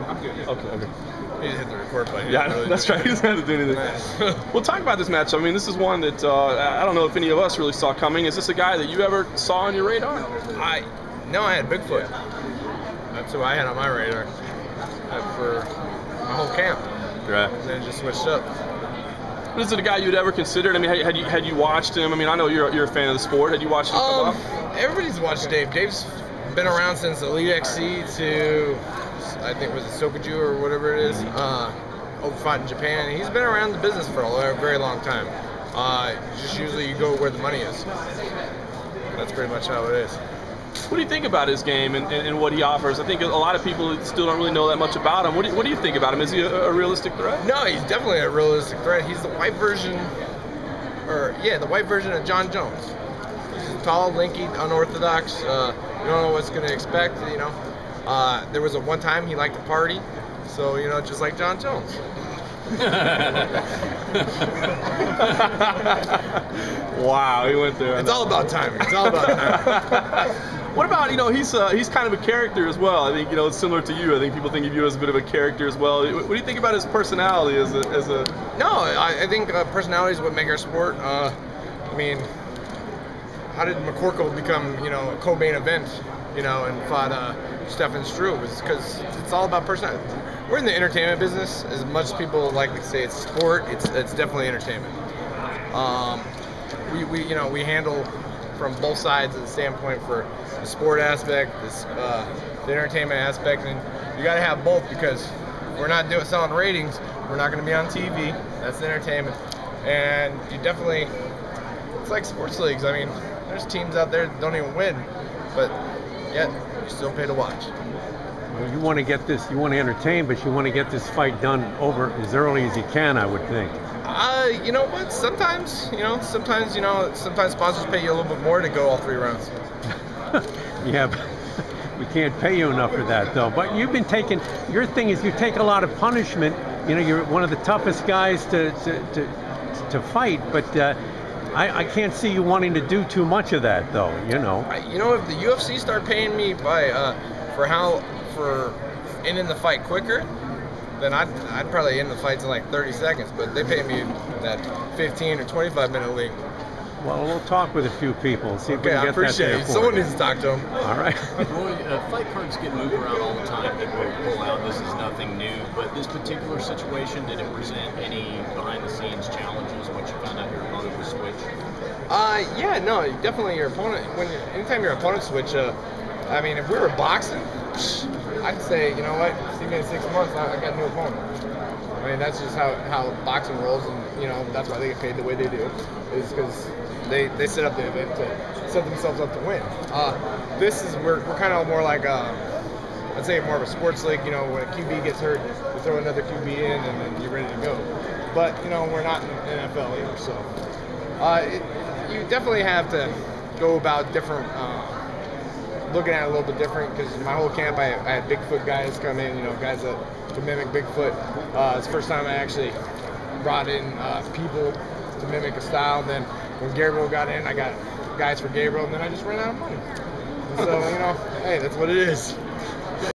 I'm good. Okay. You need to hit the record button. Yeah, really that's right. He doesn't have to do anything. Well, talk about this match. I mean, this is one that I don't know if any of us really saw coming. Is this a guy that you ever saw on your radar? No, I had Bigfoot. That's who I had on my radar for my whole camp. Right. And then just switched up. But is it a guy you'd ever considered? I mean, had you watched him? I mean, I know you're a fan of the sport. Had you watched him come up? Everybody's watched Dave. Dave's been around since Elite XC to, I think, was it Sokuju or whatever it is, fought in Japan. He's been around the business for a very long time. Just usually you go where the money is. That's pretty much how it is. What do you think about his game and what he offers? I think a lot of people still don't really know that much about him. What do you think about him? Is he a realistic threat? No, he's definitely a realistic threat. He's the white version, the white version of John Jones. He's tall, lanky, unorthodox. You don't know what's going to expect, you know. There was one time he liked to party, so, you know, just like John Jones. Wow, he went there. It's all about timing. It's all about timing. What about, you know, he's kind of a character as well. I think, you know, it's similar to you. I think people think of you as a bit of a character as well. What do you think about his personality as a? No, I think personality is what makes our sport. I mean, how did McCorkle become, you know, a co-main event, you know, and fought Stefan Struve? It's because it's all about personality. We're in the entertainment business. As much as people like to say it's sport, it's definitely entertainment. We handle from both sides of the standpoint for the sport aspect, the entertainment aspect, and you got to have both, because we're not selling ratings. We're not going to be on TV. That's the entertainment, and you definitely. It's like sports leagues. I mean, there's teams out there that don't even win, but yet you still pay to watch. Well, you want to get this. You want to entertain, but you want to get this fight done over as early as you can, I would think. You know what? Sometimes sponsors pay you a little bit more to go all 3 rounds. Yeah, but we can't pay you enough for that, though. But you've been taking. Your thing is you take a lot of punishment. You know, you're one of the toughest guys to fight, but I can't see you wanting to do too much of that, though. You know. If the UFC start paying me for ending the fight quicker, then I'd probably end the fights in like 30 seconds. But they pay me that 15 or 25-minute league. Well, we'll talk with a few people. See if we can get that there for you. Someone needs to talk to them. All right. Roy, fight cards get moved around all the time. People pull out. This is nothing new. But this particular situation, did it present any behind-the-scenes challenges once you found out your opponent was switched? Yeah, no, definitely your opponent. Anytime your opponent switch, I mean, if we were boxing, I'd say, you know what? See me in 6 months. I got a new opponent. I mean, that's just how boxing rolls, and you know that's why they get paid the way they do, is because they set up the event to set themselves up to win. We're kind of more like I'd say more of a sports league. You know, when a QB gets hurt, you throw another QB in, and then you're ready to go. But you know, we're not in the NFL either, so you definitely have to go about different. Looking at it a little bit different, because my whole camp I had Bigfoot guys come in, you know, guys that can mimic Bigfoot. It's the first time I actually brought in people to mimic a style. Then when Gabriel got in, I got guys for Gabriel, and then I just ran out of money. So, you know, hey, that's what it is.